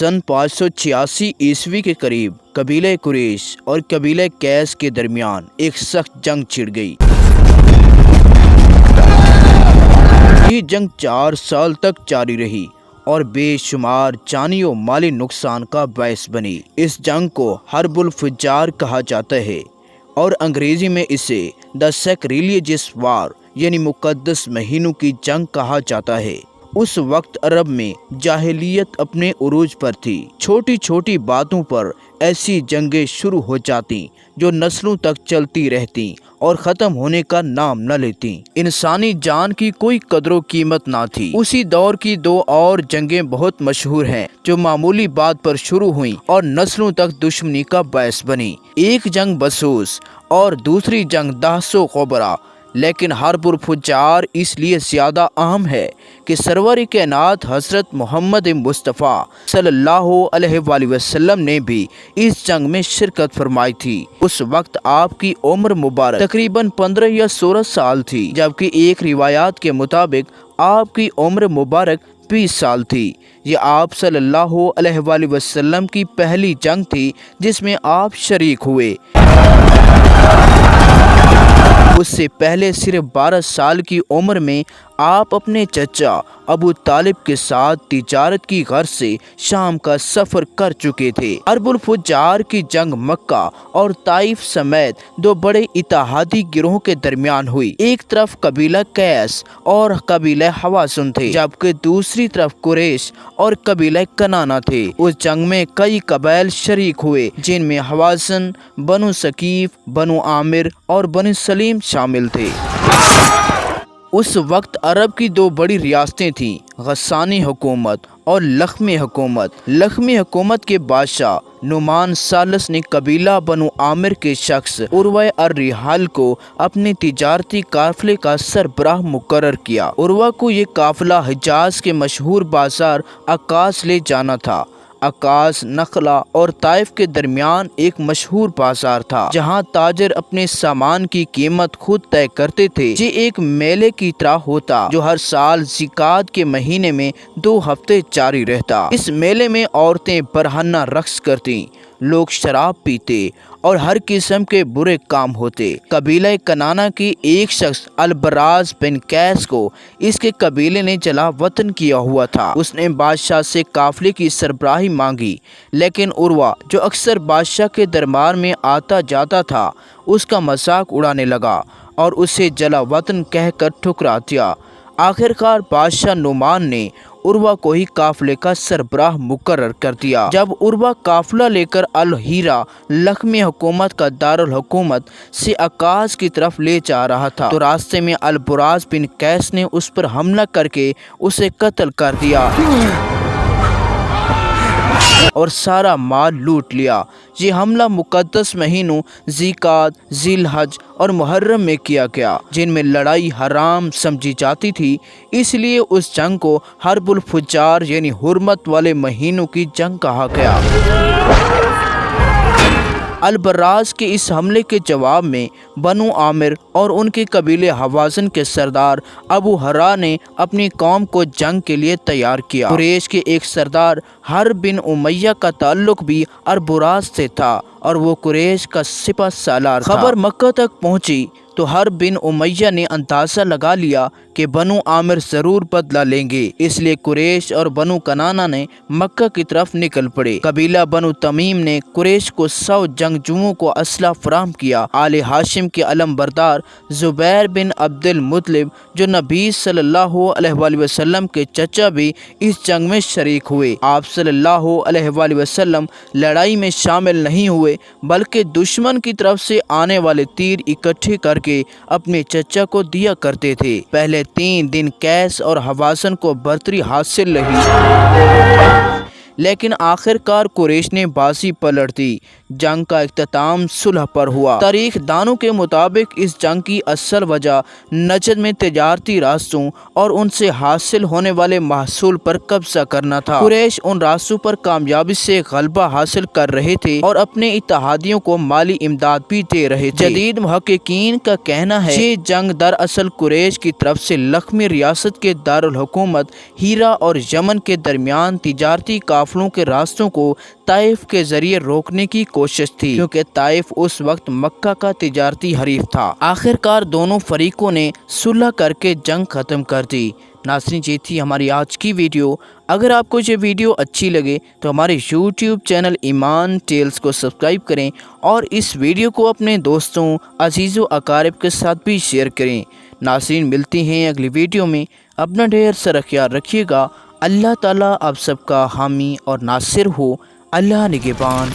सन 586 ईस्वी के करीब कबीले कुरैश और कबीले कैस के दरमियान एक सख्त जंग छिड़ गई। ये जंग 4 साल तक जारी रही और बेशुमार जानी और माली नुकसान का बायस बनी। इस जंग को हर्बुल फुज्जार कहा जाता है और अंग्रेजी में इसे द सैक्रिलिजियस वार यानी मुकद्दस महीनों की जंग कहा जाता है। उस वक्त अरब में जाहिलियत अपने उरूज पर थी। छोटी छोटी बातों पर ऐसी जंगें शुरू हो जाती जो नस्लों तक चलती रहती और ख़त्म होने का नाम न लेती। इंसानी जान की कोई कदरो कीमत ना थी। उसी दौर की 2 और जंगें बहुत मशहूर हैं जो मामूली बात पर शुरू हुई और नस्लों तक दुश्मनी का बायस बनी। एक जंग बसूस और दूसरी जंग दाहसो ख़ुबरा। लेकिन हर्बुल फुज्जार इसलिए ज़्यादा अहम है कि सरवर कायनात हज़रत मोहम्मद मुस्तफ़ा सल्लल्लाहु अलैहि वसल्लम ने भी इस जंग में शिरकत फरमाई थी। उस वक्त आपकी उम्र मुबारक तकरीबन 15 या 16 साल थी, जबकि एक रिवायात के मुताबिक आपकी उम्र मुबारक 20 साल थी। ये आप सल्लल्लाहु अलैहि वसल्लम की पहली जंग थी जिसमें आप शरीक हुए। उससे पहले सिर्फ 12 साल की उम्र में आप अपने चचा अबू तालिब के साथ तिजारत की गर्ज से शाम का सफ़र कर चुके थे। हर्बुल फुज्जार की जंग मक्का और ताइफ समेत 2 बड़े इत्तेहादी गिरोह के दरमियान हुई। एक तरफ कबीला कैस और कबीला हवाज़िन थे, जबकि दूसरी तरफ कुरैश और कबीला कनाना थे। उस जंग में कई कबाइल शरीक हुए, जिनमें हवाज़िन, बनु सकीफ, बनु आमिर और बनु सलीम शामिल थे। उस वक्त अरब की 2 बड़ी रियासतें थीं, गस्सानी हुकूमत और लख्मी हुकूमत। लख्मी हुकूमत के बादशाह नुमान सालस ने कबीला बनु आमिर के शख्स उर्वा अर-रिहाल को अपने तिजारती काफिले का सरबराह मुकर्रर किया। उर्वा को ये काफिला हिजाज के मशहूर बाजार अक्कास ले जाना था। अक्कास नखला और ताइफ के दरमियान एक मशहूर बाजार था, जहां ताजर अपने सामान की कीमत खुद तय करते थे। ये एक मेले की तरह होता जो हर साल ज़िकात के महीने में 2 हफ्ते जारी रहता। इस मेले में औरतें बरहन्ना रक्स करती, लोग शराब पीते और हर किस्म के बुरे काम होते। कबीला कनाना की एक शख्स अल-बराज बिन कैस को इसके कबीले ने जला वतन किया हुआ था। उसने बादशाह से काफिले की सरबराही मांगी, लेकिन उर्वा जो अक्सर बादशाह के दरबार में आता जाता था उसका मजाक उड़ाने लगा और उसे जला वतन कहकर ठुकरा दिया। आखिरकार बादशाह नुमान ने उर्वा को ही काफिले का सरबराह मुकर्रर कर दिया। जब उर्वा काफिला लेकर अल-हीरा लख्मी हुकूमत का दारुल हुकूमत से अक्कास की तरफ ले जा रहा था तो रास्ते में अल-बराज बिन कैस ने उस पर हमला करके उसे कत्ल कर दिया और सारा माल लूट लिया। ये हमला मुकद्दस महीनों ज़िकात, ज़िलहज और मुहर्रम में किया गया, जिनमें लड़ाई हराम समझी जाती थी। इसलिए उस जंग को हर्बुल फुज्जार यानी हुर्मत वाले महीनों की जंग कहा गया। अल-बराज के इस हमले के जवाब में बनु आमिर और उनके कबीले हवाज़िन के सरदार अबू हरा ने अपनी कौम को जंग के लिए तैयार किया। कुरैश के एक सरदार हर बिन उमैया का ताल्लुक भी अल-बराज से था और वो कुरैश का सिपह सालार था। खबर मक्का तक पहुंची तो हर बिन उमैया ने अंदाज़ा लगा लिया कि बनु आमिर ज़रूर बदला लेंगे, इसलिए कुरैश और बनु कनाना ने मक्का की तरफ निकल पड़े। कबीला बनु तमीम ने कुरैश को 100 जंगजुओं को असला फराहम किया। आले हाशिम के अलमबरदार ज़ुबैर बिन अब्दुल मुत्तलिब जो नबी सल्लल्लाहु अलैहि वसल्लम के चचा भी इस जंग में शरीक हुए। आप सल्लल्लाहु अलैहि वसल्लम लड़ाई में शामिल नहीं हुए, बल्कि दुश्मन की तरफ से आने वाले तीर इकट्ठे करके अपने चचा को दिया करते थे। पहले 3 दिन कैस और हवाज़िन को बर्तरी हासिल रही, लेकिन आखिरकार कुरैश ने बाजी पलट दी। जंग का इख्तिताम सुलह पर हुआ। तारीख दानों के मुताबिक इस जंग की असल वजह नजद में तिजारती रास्तों और उनसे हासिल होने वाले महसूल पर कब्जा करना था। कुरैश उन रास्तों पर कामयाबी से गलबा हासिल कर रहे थे और अपने इत्तेहादियों को माली इमदाद भी दे रहे थे। जदीद मुहक्किकीन का कहना है ये जंग दरअसल कुरैश की तरफ से लख्मी रियासत के दारुल हुकूमत हीरा और यमन के दरमियान तिजारती काफिले قافلوں کے راستوں کو طائف کے ذریعے روکنے کی کوشش تھی، کیونکہ طائف اس وقت مکہ کا تجارتی حریف تھا۔ آخر کار دونوں فریقوں نے صلح کر کے جنگ ختم کر دی۔ ناظرین، یہ تھی ہماری آج کی ویڈیو۔ اگر آپ کو یہ ویڈیو اچھی لگے تو ہمارے یوٹیوب چینل ایمان ٹیلز کو سبسکرائب کریں اور اس ویڈیو کو اپنے دوستوں، عزیز و اقارب کے ساتھ بھی شیئر کریں۔ ناظرین، ملتے ہیں اگلی ویڈیو میں۔ اپنا ڈھیر سارا خیال رکھیے گا۔ اللہ تعالیٰ آپ سب کا حامی اور ناصر ہو۔ اللہ نگہبان۔